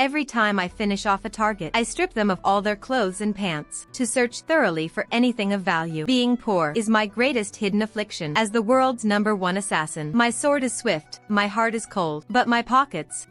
Every time I finish off a target, I strip them of all their clothes and pants, to search thoroughly for anything of value. Being poor is my greatest hidden affliction. As the world's #1 assassin, my sword is swift, my heart is cold, but my pockets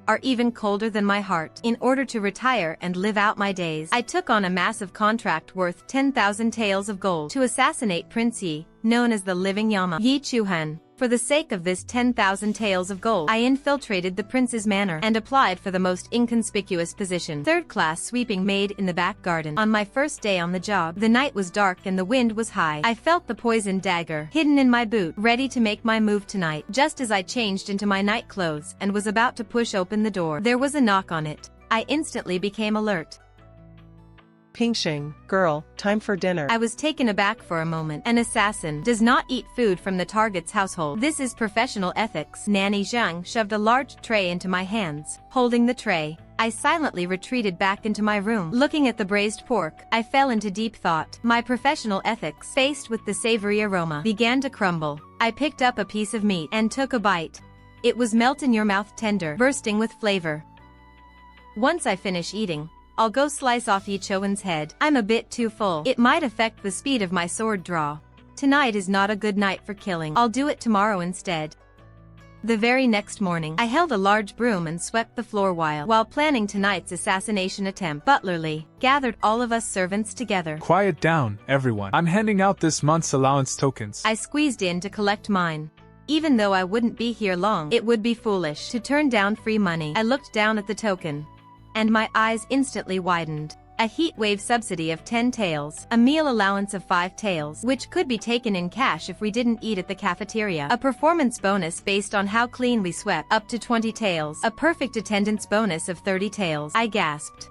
are even colder than my heart. In order to retire and live out my days, I took on a massive contract worth 10,000 taels of gold to assassinate Prince Yi, known as the Living Yama, Yi Chuhan. For the sake of this 10,000 taels of gold, I infiltrated the prince's manor and applied for the most inconspicuous position, third-class sweeping maid in the back garden. On my first day on the job, the night was dark and the wind was high. I felt the poisoned dagger hidden in my boot, ready to make my move tonight. Just as I changed into my night clothes and was about to push open the door, there was a knock on it. I instantly became alert. Pingsheng, girl, time for dinner. I was taken aback for a moment. An assassin does not eat food from the target's household. This is professional ethics. Nanny Zhang shoved a large tray into my hands. Holding the tray, I silently retreated back into my room. Looking at the braised pork, I fell into deep thought. My professional ethics, faced with the savory aroma, began to crumble. I picked up a piece of meat and took a bite. It was melt-in-your-mouth tender, bursting with flavor. Once I finish eating, I'll go slice off Yi Chuhan's head. I'm a bit too full. It might affect the speed of my sword draw. Tonight is not a good night for killing. I'll do it tomorrow instead. The very next morning, I held a large broom and swept the floor while planning tonight's assassination attempt. Butler Lee gathered all of us servants together. Quiet down, everyone. I'm handing out this month's allowance tokens. I squeezed in to collect mine. Even though I wouldn't be here long, it would be foolish to turn down free money. I looked down at the token, and my eyes instantly widened. A heat wave subsidy of 10 taels, a meal allowance of 5 taels, which could be taken in cash if we didn't eat at the cafeteria, a performance bonus based on how clean we swept, up to 20 taels, a perfect attendance bonus of 30 taels. I gasped.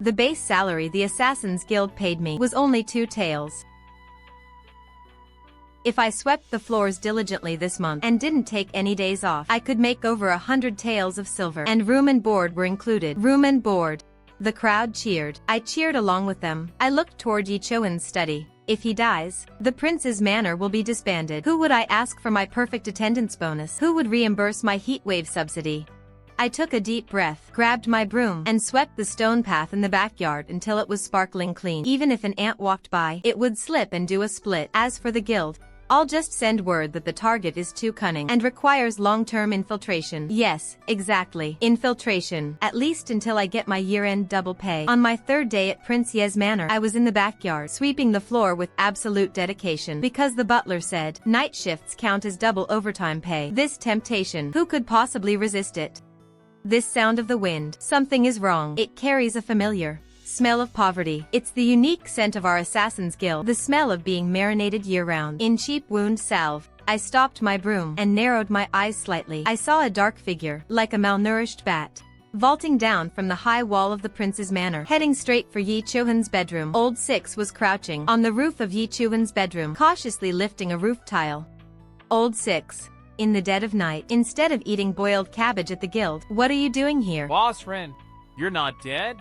The base salary the Assassin's Guild paid me was only 2 taels. If I swept the floors diligently this month and didn't take any days off, I could make over 100 taels of silver, and room and board were included. Room and board. The crowd cheered. I cheered along with them. I looked toward Yi Chuhan's study. If he dies, the prince's manor will be disbanded. Who would I ask for my perfect attendance bonus? Who would reimburse my heatwave subsidy? I took a deep breath, grabbed my broom, and swept the stone path in the backyard until it was sparkling clean. Even if an ant walked by, it would slip and do a split. As for the guild, I'll just send word that the target is too cunning and requires long-term infiltration. Yes, exactly. Infiltration. At least until I get my year-end double pay. On my third day at Prince Ye's manor, I was in the backyard, sweeping the floor with absolute dedication. Because the butler said, night shifts count as double overtime pay. This temptation, who could possibly resist it? This sound of the wind. Something is wrong. It carries a familiar smell of poverty. It's the unique scent of our Assassin's Guild, the smell of being marinated year-round in cheap wound salve. I stopped my broom and narrowed my eyes slightly. I saw a dark figure, like a malnourished bat, vaulting down from the high wall of the prince's manor, heading straight for Yi Chuhan's bedroom. Old Six was crouching on the roof of Yi Chuhan's bedroom, cautiously lifting a roof tile. Old Six, in the dead of night, instead of eating boiled cabbage at the guild, what are you doing here? Boss Ren, you're not dead?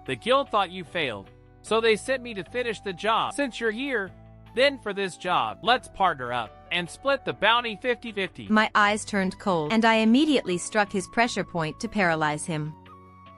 The guild thought you failed, so they sent me to finish the job. Since you're here, then for this job, let's partner up and split the bounty 50-50. My eyes turned cold, and I immediately struck his pressure point to paralyze him.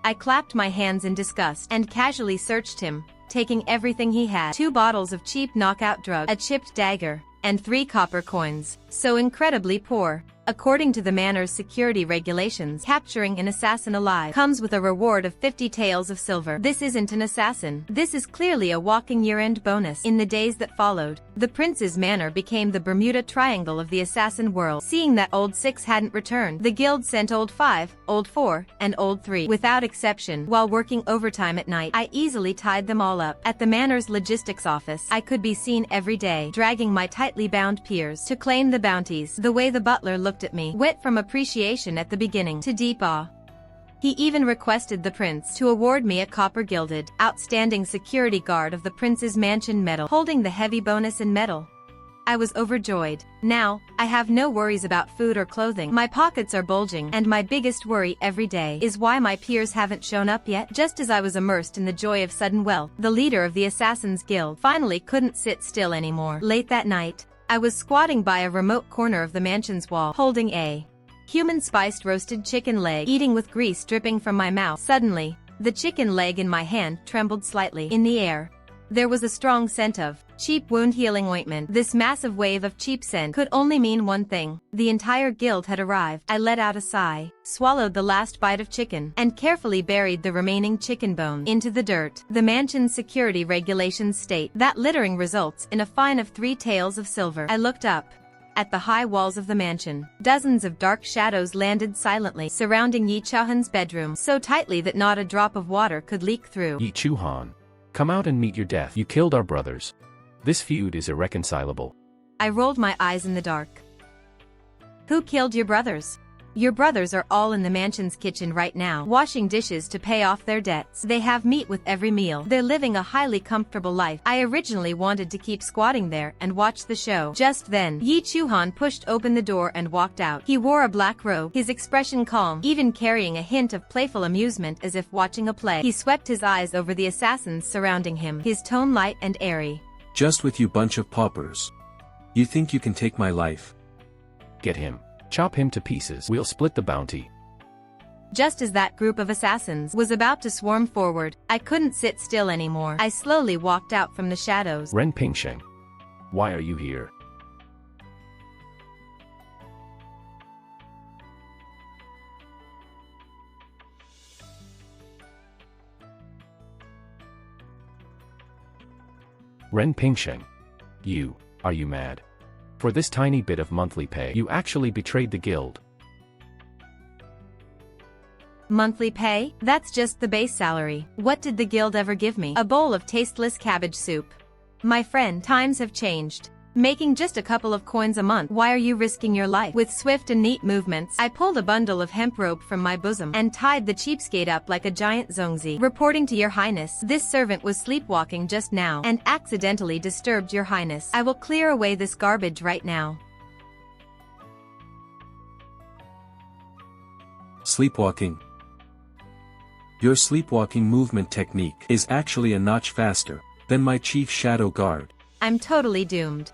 I clapped my hands in disgust and casually searched him, taking everything he had: 2 bottles of cheap knockout drug, a chipped dagger, and 3 copper coins. So incredibly poor. According to the manor's security regulations, capturing an assassin alive comes with a reward of 50 taels of silver. This isn't an assassin. This is clearly a walking year-end bonus. In the days that followed, the prince's manor became the Bermuda Triangle of the assassin world. Seeing that Old Six hadn't returned, the guild sent Old 5, Old 4, and Old 3, without exception. While working overtime at night, I easily tied them all up. At the manor's logistics office, I could be seen every day, dragging my tightly bound peers to claim the bounties. The way the butler looked at me went from appreciation at the beginning to deep awe. He even requested the prince to award me a copper-gilded, outstanding security guard of the prince's mansion medal, holding the heavy bonus in metal. I was overjoyed. Now, I have no worries about food or clothing. My pockets are bulging, and my biggest worry every day is why my peers haven't shown up yet. Just as I was immersed in the joy of sudden wealth, the leader of the Assassin's Guild finally couldn't sit still anymore. Late that night, I was squatting by a remote corner of the mansion's wall, holding a Human spiced roasted chicken leg, eating with grease dripping from my mouth. Suddenly, the chicken leg in my hand trembled slightly. In the air, there was a strong scent of cheap wound healing ointment. This massive wave of cheap scent could only mean one thing. The entire guild had arrived. I let out a sigh, swallowed the last bite of chicken, and carefully buried the remaining chicken bone into the dirt. The mansion's security regulations state that littering results in a fine of 3 taels of silver. I looked up at the high walls of the mansion. Dozens of dark shadows landed silently, surrounding Yi Chuhan's bedroom, so tightly that not a drop of water could leak through. Yi Chuhan, come out and meet your death. You killed our brothers. This feud is irreconcilable. I rolled my eyes in the dark. Who killed your brothers? Your brothers are all in the mansion's kitchen right now, washing dishes to pay off their debts. They have meat with every meal. They're living a highly comfortable life. I originally wanted to keep squatting there and watch the show. Just then, Yi Chuhan pushed open the door and walked out. He wore a black robe, his expression calm, even carrying a hint of playful amusement as if watching a play. He swept his eyes over the assassins surrounding him, his tone light and airy. Just with you bunch of paupers. You think you can take my life? Get him. Chop him to pieces. We'll split the bounty. Just as that group of assassins was about to swarm forward, I couldn't sit still anymore. I slowly walked out from the shadows. Ren Pingsheng, why are you here? Ren Pingsheng, are you mad? For this tiny bit of monthly pay, you actually betrayed the guild. Monthly pay? That's just the base salary. What did the guild ever give me? A bowl of tasteless cabbage soup. My friend, times have changed. Making just a couple of coins a month. Why are you risking your life? With swift and neat movements, I pulled a bundle of hemp rope from my bosom and tied the cheapskate up like a giant zongzi. Reporting to your highness, this servant was sleepwalking just now and accidentally disturbed your highness. I will clear away this garbage right now. Sleepwalking. Your sleepwalking movement technique is actually a notch faster than my chief shadow guard. I'm totally doomed.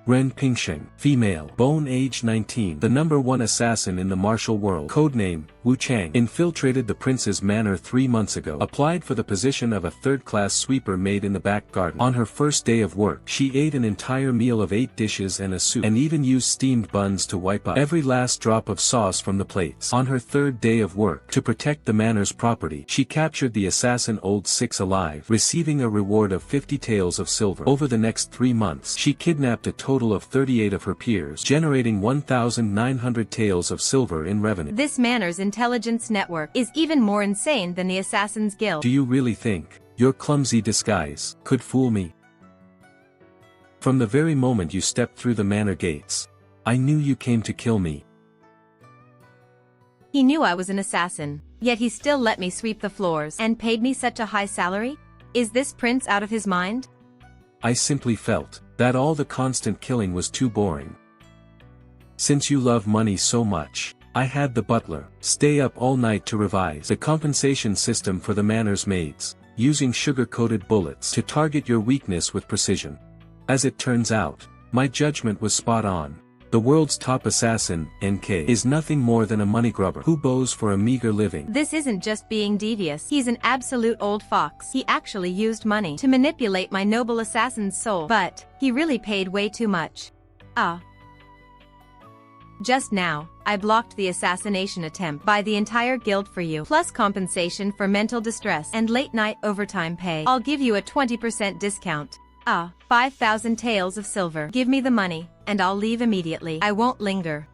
Ren Pingsheng, female, bone age 19, the #1 assassin in the martial world, codename, Wu Chang, infiltrated the prince's manor 3 months ago, applied for the position of a third-class sweeper maid in the back garden. On her first day of work, she ate an entire meal of 8 dishes and a soup, and even used steamed buns to wipe up every last drop of sauce from the plates. On her 3rd day of work, to protect the manor's property, she captured the assassin Old Six alive, receiving a reward of 50 taels of silver. Over the next 3 months, she kidnapped a total of 38 of her peers, generating 1,900 taels of silver in revenue. This manor's intelligence network is even more insane than the Assassin's Guild. Do you really think your clumsy disguise could fool me? From the very moment you stepped through the manor gates, I knew you came to kill me. He knew I was an assassin, yet he still let me sweep the floors and paid me such a high salary? Is this prince out of his mind? I simply felt that all the constant killing was too boring. Since you love money so much, I had the butler stay up all night to revise the compensation system for the manor's maids, using sugar-coated bullets to target your weakness with precision. As it turns out, my judgment was spot on. The world's top assassin, NK, is nothing more than a money grubber who bows for a meager living. This isn't just being devious. He's an absolute old fox. He actually used money to manipulate my noble assassin's soul. But he really paid way too much. Just now, I blocked the assassination attempt by the entire guild for you, plus compensation for mental distress and late-night overtime pay. I'll give you a 20% discount. 5,000 taels of silver. Give me the money, and I'll leave immediately. I won't linger.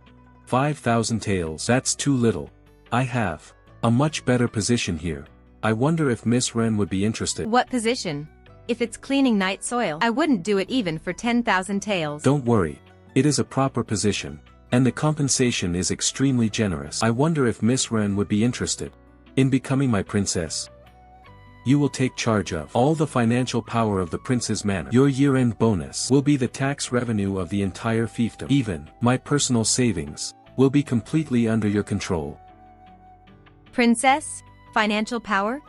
5,000 taels. That's too little. I have a much better position here. I wonder if Miss Ren would be interested. What position? If it's cleaning night soil, I wouldn't do it even for 10,000 taels. Don't worry. It is a proper position, and the compensation is extremely generous. I wonder if Miss Ren would be interested in becoming my princess. You will take charge of all the financial power of the prince's manor. Your year-end bonus will be the tax revenue of the entire fiefdom. Even my personal savings will be completely under your control. Princess? Financial power?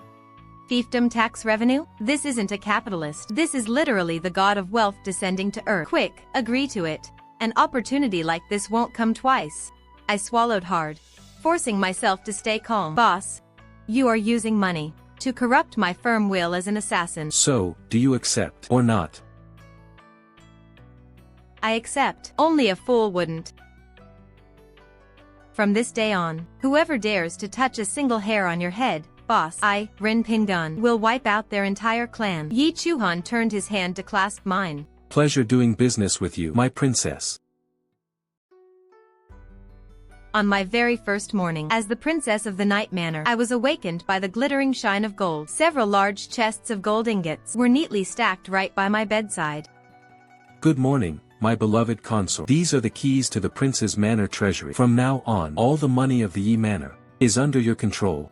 Fiefdom tax revenue? This isn't a capitalist. This is literally the god of wealth descending to earth. Quick, agree to it. An opportunity like this won't come twice. I swallowed hard, forcing myself to stay calm. Boss, you are using money to corrupt my firm will as an assassin. So, do you accept or not? I accept. Only a fool wouldn't. From this day on, whoever dares to touch a single hair on your head, boss, I, Ren Pingsheng, will wipe out their entire clan. Chuhan turned his hand to clasp mine. Pleasure doing business with you, my princess. On my very first morning as the princess of the night manor, I was awakened by the glittering shine of gold. Several large chests of gold ingots were neatly stacked right by my bedside. Good morning, my beloved consort. These are the keys to the prince's manor treasury. From now on, all the money of the Yi manor is under your control.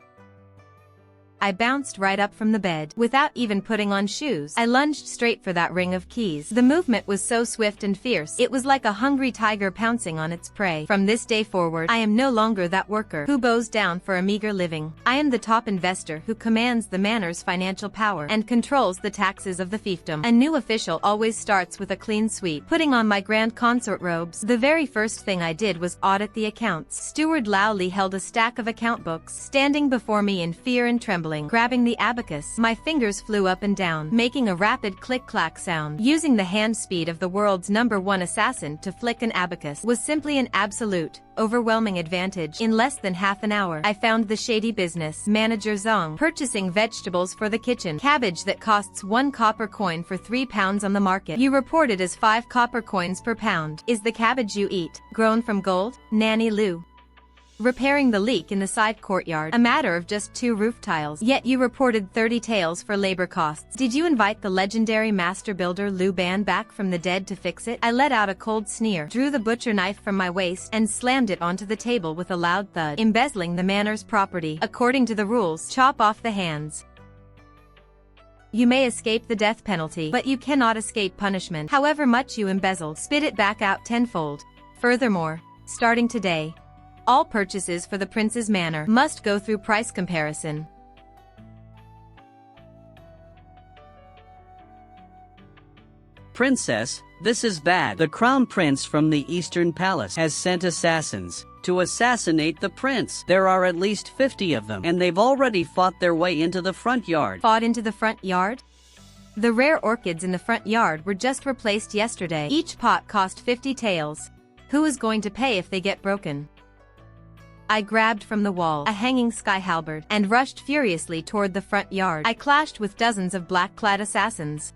I bounced right up from the bed. Without even putting on shoes, I lunged straight for that ring of keys. The movement was so swift and fierce, it was like a hungry tiger pouncing on its prey. From this day forward, I am no longer that worker who bows down for a meager living. I am the top investor who commands the manor's financial power and controls the taxes of the fiefdom. A new official always starts with a clean sweep. Putting on my grand consort robes, the very first thing I did was audit the accounts. Steward Lowley held a stack of account books, standing before me in fear and trembling. Grabbing the abacus, my fingers flew up and down, making a rapid click-clack sound. Using the hand speed of the world's #1 assassin to flick an abacus was simply an absolute, overwhelming advantage. In less than half an hour, I found the shady business manager Zong purchasing vegetables for the kitchen. Cabbage that costs 1 copper coin for £3 on the market. You report it as 5 copper coins per pound. Is the cabbage you eat grown from gold? Nanny Lou. Repairing the leak in the side courtyard, a matter of just 2 roof tiles, yet you reported 30 taels for labor costs. Did you invite the legendary master builder Liu Ban back from the dead to fix it? I let out a cold sneer, drew the butcher knife from my waist, and slammed it onto the table with a loud thud. Embezzling the manor's property. According to the rules, chop off the hands. You may escape the death penalty, but you cannot escape punishment. However much you embezzled, spit it back out tenfold. Furthermore, starting today, all purchases for the prince's manor must go through price comparison. Princess, this is bad. The crown prince from the Eastern Palace has sent assassins to assassinate the prince. There are at least 50 of them, and they've already fought their way into the front yard. Fought into the front yard? The rare orchids in the front yard were just replaced yesterday. Each pot cost 50 taels. Who is going to pay if they get broken? I grabbed from the wall a hanging sky halberd and rushed furiously toward the front yard. I clashed with dozens of black-clad assassins.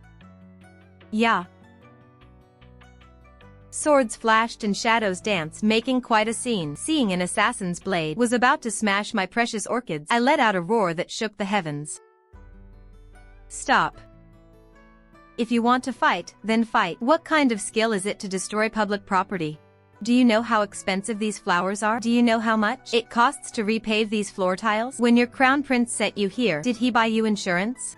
Yeah. Swords flashed and shadows danced, making quite a scene. Seeing an assassin's blade was about to smash my precious orchids, I let out a roar that shook the heavens. Stop. If you want to fight, then fight. What kind of skill is it to destroy public property? Do you know how expensive these flowers are? Do you know how much it costs to repave these floor tiles? When your crown prince sent you here, did he buy you insurance?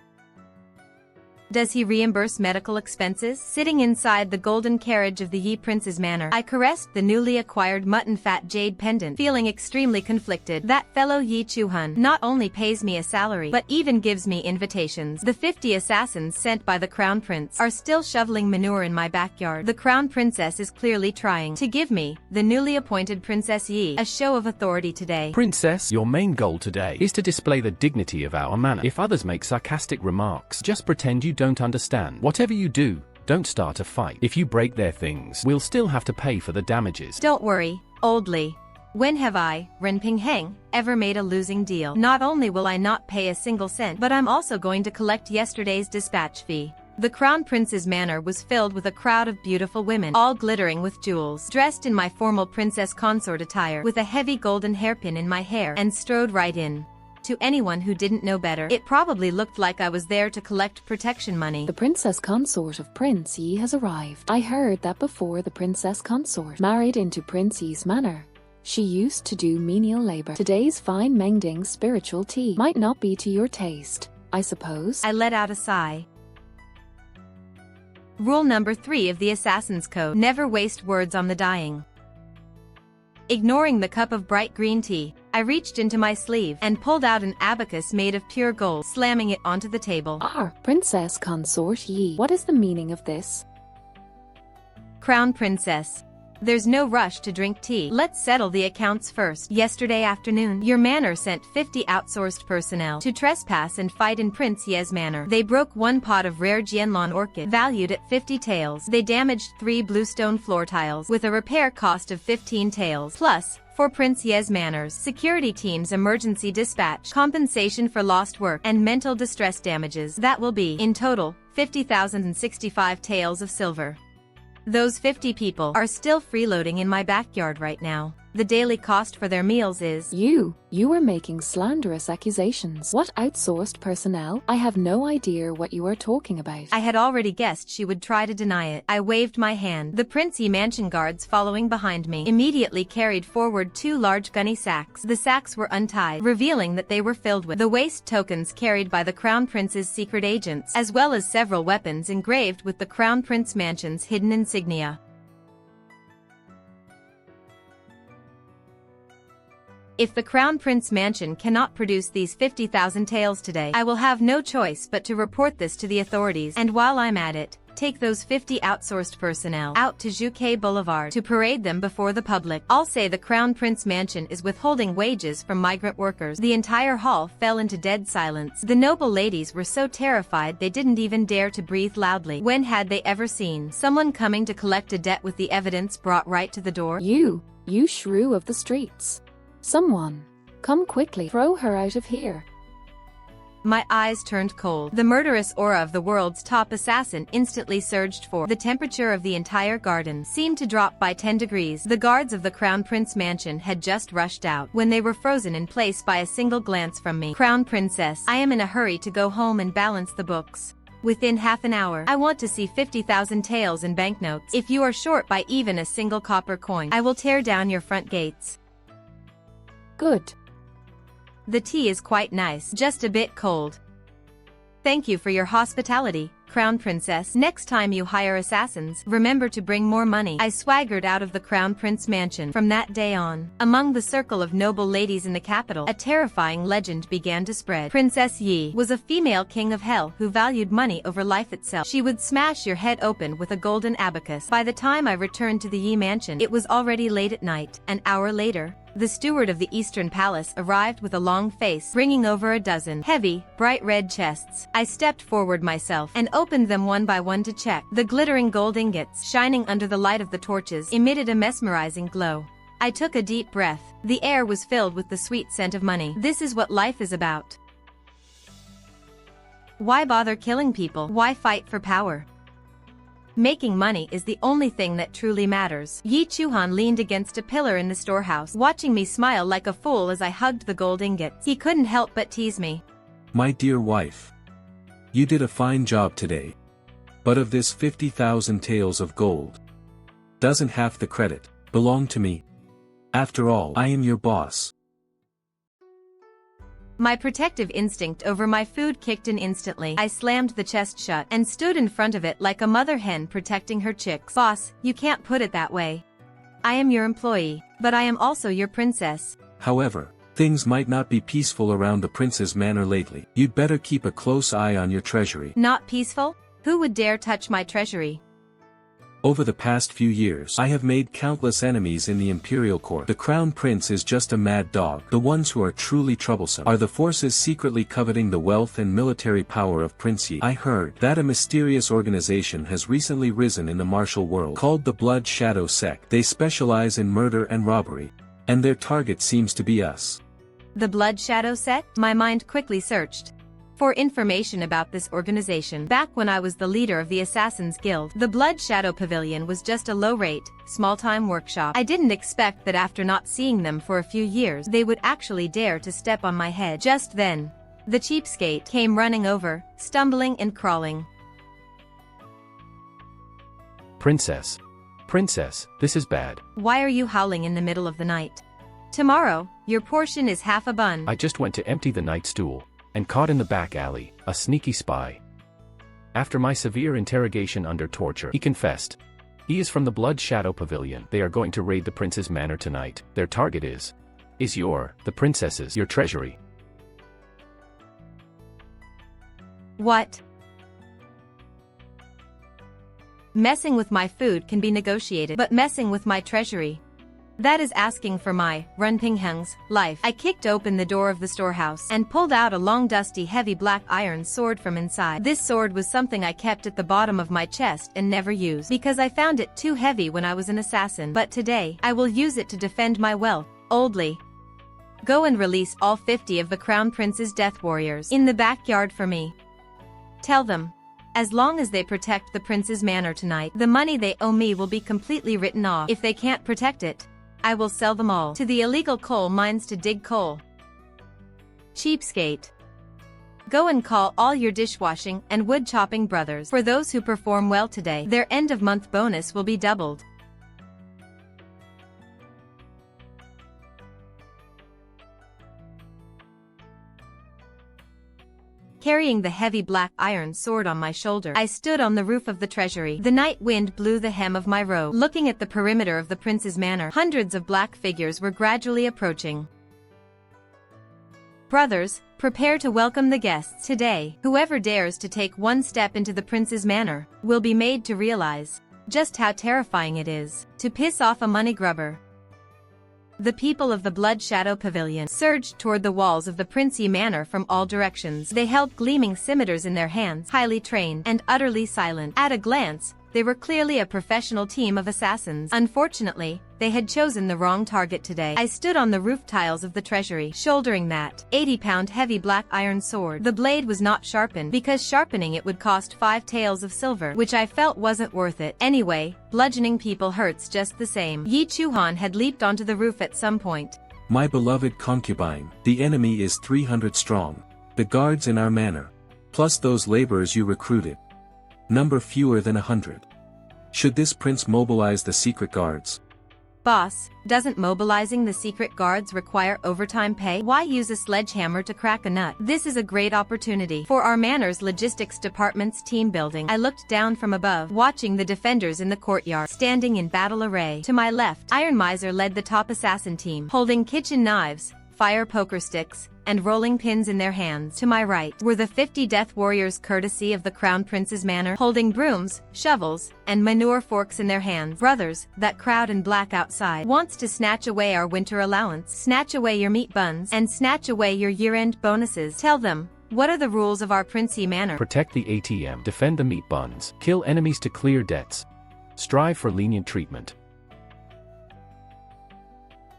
Does he reimburse medical expenses? Sitting inside the golden carriage of the Yi Prince's manor, I caressed the newly acquired mutton-fat jade pendant, feeling extremely conflicted. That fellow Yi Chuhan not only pays me a salary, but even gives me invitations. The 50 assassins sent by the crown prince are still shoveling manure in my backyard. The crown princess is clearly trying to give me, the newly appointed Princess Yi, a show of authority today. Princess, your main goal today is to display the dignity of our manor. If others make sarcastic remarks, just pretend you don't understand. Whatever you do, don't start a fight. If you break their things, we'll still have to pay for the damages. Don't worry, old Li. When have I, Ren Pingsheng, ever made a losing deal? Not only will I not pay a single cent, but I'm also going to collect yesterday's dispatch fee. The crown prince's manor was filled with a crowd of beautiful women, all glittering with jewels, dressed in my formal princess consort attire, with a heavy golden hairpin in my hair, and strode right in. To anyone who didn't know better, it probably looked like I was there to collect protection money. The princess consort of Prince Yi has arrived. I heard that before the princess consort married into Prince Yi's manor, she used to do menial labor. Today's fine Mengding spiritual tea might not be to your taste, I suppose. I let out a sigh. Rule number 3 of the Assassin's Code: never waste words on the dying. Ignoring the cup of bright green tea, I reached into my sleeve and pulled out an abacus made of pure gold, slamming it onto the table. Princess consort Yi, what is the meaning of this? Crown princess, There's no rush to drink tea. Let's settle the accounts first. Yesterday afternoon, your manor sent 50 outsourced personnel to trespass and fight in Prince Ye's manor. They broke one pot of rare Jianlan orchid, valued at 50 taels. They damaged 3 bluestone floor tiles, with a repair cost of 15 taels. Plus, for Prince Ye's manors, security teams emergency dispatch, compensation for lost work, and mental distress damages. That will be, in total, 50,065 taels of silver. Those 50 people are still freeloading in my backyard right now. The daily cost for their meals is… You were making slanderous accusations. What outsourced personnel? I have no idea what you are talking about. I had already guessed she would try to deny it. I waved my hand. The Princey Mansion guards following behind me immediately carried forward 2 large gunny sacks. The sacks were untied, revealing that they were filled with the waste tokens carried by the Crown Prince's secret agents, as well as several weapons engraved with the Crown Prince Mansion's hidden insignia. If the Crown Prince Mansion cannot produce these 50,000 taels today, I will have no choice but to report this to the authorities, and while I'm at it, take those 50 outsourced personnel out to Juke Boulevard to parade them before the public. I'll say the Crown Prince Mansion is withholding wages from migrant workers. The entire hall fell into dead silence. The noble ladies were so terrified they didn't even dare to breathe loudly. When had they ever seen someone coming to collect a debt with the evidence brought right to the door? You shrew of the streets. Someone, come quickly, throw her out of here. My eyes turned cold. The murderous aura of the world's top assassin instantly surged forth. The temperature of the entire garden seemed to drop by 10 degrees. The guards of the Crown Prince Mansion had just rushed out when they were frozen in place by a single glance from me. Crown Princess, I am in a hurry to go home and balance the books. Within half an hour, I want to see 50,000 taels in banknotes. If you are short by even a single copper coin, I will tear down your front gates. Good. The tea is quite nice, just a bit cold. Thank you for your hospitality, Crown Princess. Next time you hire assassins, remember to bring more money. I swaggered out of the Crown Prince Mansion. From that day on, among the circle of noble ladies in the capital, a terrifying legend began to spread. Princess Yi was a female king of hell who valued money over life itself. She would smash your head open with a golden abacus. By the time I returned to the Yi Mansion, it was already late at night. An hour later, the steward of the Eastern Palace arrived with a long face, bringing over a dozen heavy, bright red chests. I stepped forward myself and opened them one by one to check. The glittering gold ingots, shining under the light of the torches, emitted a mesmerizing glow. I took a deep breath. The air was filled with the sweet scent of money. This is what life is about. Why bother killing people? Why fight for power? Making money is the only thing that truly matters. Yi Chuhan leaned against a pillar in the storehouse, watching me smile like a fool as I hugged the gold ingots. He couldn't help but tease me. My dear wife, you did a fine job today. But of this 50,000 taels of gold, doesn't half the credit belong to me? After all, I am your boss. My protective instinct over my food kicked in instantly. I slammed the chest shut and stood in front of it like a mother hen protecting her chicks. Boss, you can't put it that way. I am your employee, but I am also your princess. However, things might not be peaceful around the prince's manor lately. You'd better keep a close eye on your treasury. Not peaceful? Who would dare touch my treasury? Over the past few years, I have made countless enemies in the imperial court. The crown prince is just a mad dog. The ones who are truly troublesome are the forces secretly coveting the wealth and military power of Prince Yi. I heard that a mysterious organization has recently risen in the martial world called the Blood Shadow Sect. They specialize in murder and robbery, and their target seems to be us. The Blood Shadow Sect? My mind quickly searched for information about this organization. Back when I was the leader of the Assassin's Guild, the Blood Shadow Pavilion was just a low-rate, small-time workshop. I didn't expect that after not seeing them for a few years, they would actually dare to step on my head. Just then, the cheapskate came running over, stumbling and crawling. Princess, this is bad. Why are you howling in the middle of the night? Tomorrow, your portion is half a bun. I just went to empty the night stool, and caught in the back alley, a sneaky spy. After my severe interrogation under torture, he confessed. He is from the Blood Shadow Pavilion. They are going to raid the prince's manor tonight. Their target is the princess's, your treasury. What? Messing with my food can be negotiated, but messing with my treasury, that is asking for my, Ren Pingsheng's, life. I kicked open the door of the storehouse and pulled out a long dusty heavy black iron sword from inside. This sword was something I kept at the bottom of my chest and never used because I found it too heavy when I was an assassin. But today, I will use it to defend my wealth. Oldly, go and release all 50 of the Crown Prince's death warriors in the backyard for me. Tell them, as long as they protect the prince's manor tonight, the money they owe me will be completely written off. If they can't protect it, I will sell them all to the illegal coal mines to dig coal. Cheapskate. Go and call all your dishwashing and wood chopping brothers. For those who perform well today, their end-of-month bonus will be doubled. Carrying the heavy black iron sword on my shoulder, I stood on the roof of the treasury. The night wind blew the hem of my robe. Looking at the perimeter of the prince's manor, hundreds of black figures were gradually approaching. Brothers, prepare to welcome the guests. Today, whoever dares to take one step into the prince's manor will be made to realize just how terrifying it is to piss off a money grubber. The people of the Blood Shadow Pavilion surged toward the walls of the princely manor from all directions. They held gleaming scimitars in their hands, highly trained and utterly silent. At a glance, they were clearly a professional team of assassins. Unfortunately, they had chosen the wrong target today. I stood on the roof tiles of the treasury, shouldering that 80-pound heavy black iron sword. The blade was not sharpened, because sharpening it would cost 5 taels of silver, which I felt wasn't worth it. Anyway, bludgeoning people hurts just the same. Chuhan had leaped onto the roof at some point. My beloved concubine, the enemy is 300 strong. The guards in our manor, plus those laborers you recruited, number fewer than 100. Should this prince mobilize the secret guards? Boss, doesn't mobilizing the secret guards require overtime pay? Why use a sledgehammer to crack a nut? This is a great opportunity for our manor's logistics department's team building. I looked down from above, watching the defenders in the courtyard, standing in battle array. To my left, Iron Miser led the top assassin team, holding kitchen knives, fire poker sticks, and rolling pins in their hands. To my right were the 50 death warriors courtesy of the Crown Prince's manor, holding brooms, shovels, and manure forks in their hands. Brothers, that crowd in black outside wants to snatch away our winter allowance, snatch away your meat buns, and snatch away your year-end bonuses. Tell them, what are the rules of our princely manor? Protect the ATM, defend the meat buns, kill enemies to clear debts, strive for lenient treatment.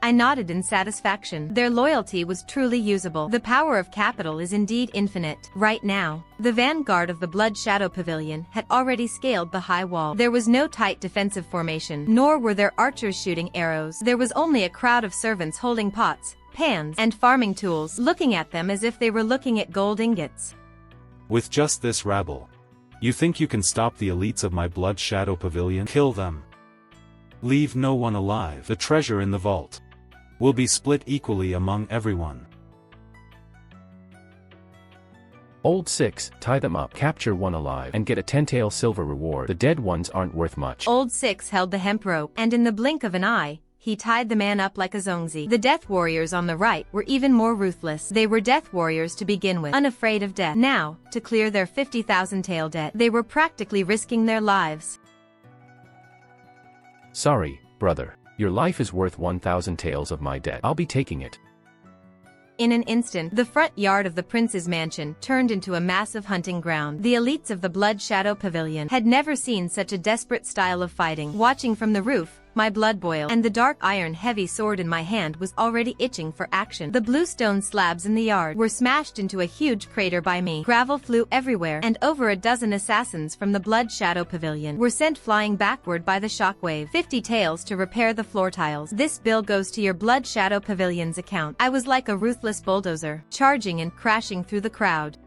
I nodded in satisfaction. Their loyalty was truly usable. The power of capital is indeed infinite. Right now, the vanguard of the Blood Shadow Pavilion had already scaled the high wall. There was no tight defensive formation, nor were there archers shooting arrows. There was only a crowd of servants holding pots, pans, and farming tools, looking at them as if they were looking at gold ingots. With just this rabble, you think you can stop the elites of my Blood Shadow Pavilion? Kill them. Leave no one alive. The treasure in the vault will be split equally among everyone. Old 6, tie them up, capture one alive, and get a 10-tael silver reward. The dead ones aren't worth much. Old 6 held the hemp rope, and in the blink of an eye, he tied the man up like a zongzi. The death warriors on the right were even more ruthless. They were death warriors to begin with, unafraid of death. Now, to clear their 50,000 tael debt, they were practically risking their lives. Sorry, brother. Your life is worth 1,000 taels of my debt. I'll be taking it. In an instant, the front yard of the prince's mansion turned into a massive hunting ground. The elites of the Blood Shadow Pavilion had never seen such a desperate style of fighting. Watching from the roof, my blood boiled, and the dark iron heavy sword in my hand was already itching for action. The bluestone slabs in the yard were smashed into a huge crater by me. Gravel flew everywhere, and over a dozen assassins from the Blood Shadow Pavilion were sent flying backward by the shockwave. 50 taels to repair the floor tiles. This bill goes to your Blood Shadow Pavilion's account. I was like a ruthless bulldozer, charging and crashing through the crowd.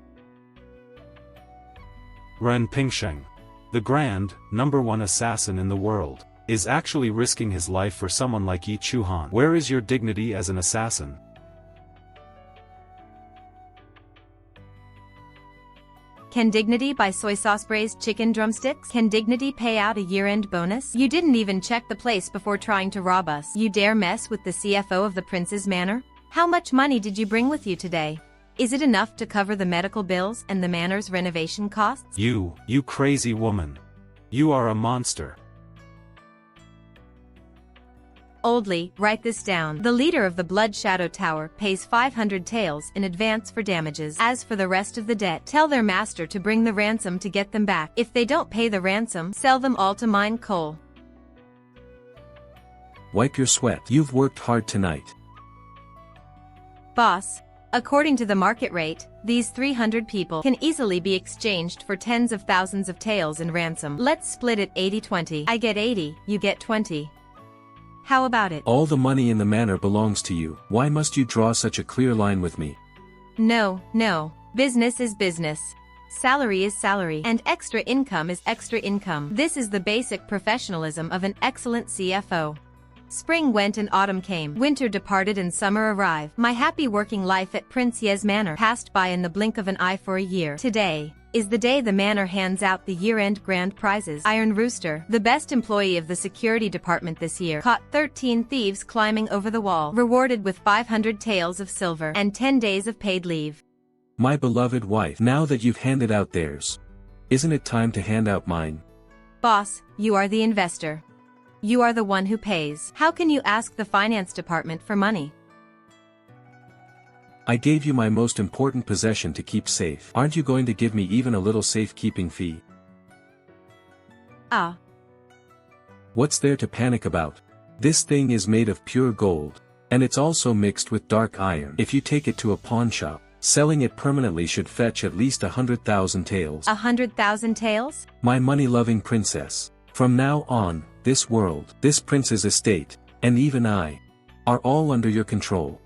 Ren Pingsheng, the grand, #1 assassin in the world, is actually risking his life for someone like Chuhan. Where is your dignity as an assassin? Can dignity buy soy sauce braised chicken drumsticks? Can dignity pay out a year-end bonus? You didn't even check the place before trying to rob us. You dare mess with the CFO of the prince's manor? How much money did you bring with you today? Is it enough to cover the medical bills and the manor's renovation costs? You crazy woman. You are a monster. Oldly, write this down. The leader of the Blood Shadow Tower pays 500 taels in advance for damages. As for the rest of the debt, tell their master to bring the ransom to get them back. If they don't pay the ransom, sell them all to mine coal. Wipe your sweat. You've worked hard tonight. Boss, according to the market rate, these 300 people can easily be exchanged for tens of thousands of taels in ransom. Let's split it 80-20. I get 80, you get 20. How about it? All the money in the manor belongs to you. Why must you draw such a clear line with me? No. Business is business. Salary is salary. And extra income is extra income. This is the basic professionalism of an excellent CFO. Spring went and autumn came. Winter departed and summer arrived. My happy working life at Prince Ye's manor passed by in the blink of an eye for a year. Today is the day the manor hands out the year-end grand prizes. Iron Rooster, the best employee of the security department this year, caught 13 thieves climbing over the wall, rewarded with 500 taels of silver and 10 days of paid leave. My beloved wife, now that you've handed out theirs, isn't it time to hand out mine? Boss, you are the investor. You are the one who pays. How can you ask the finance department for money? I gave you my most important possession to keep safe. Aren't you going to give me even a little safekeeping fee? Ah. What's there to panic about? This thing is made of pure gold, and it's also mixed with dark iron. If you take it to a pawn shop, selling it permanently should fetch at least 100,000 taels. 100,000 taels? My money-loving princess. From now on, this world, this prince's estate, and even I, are all under your control.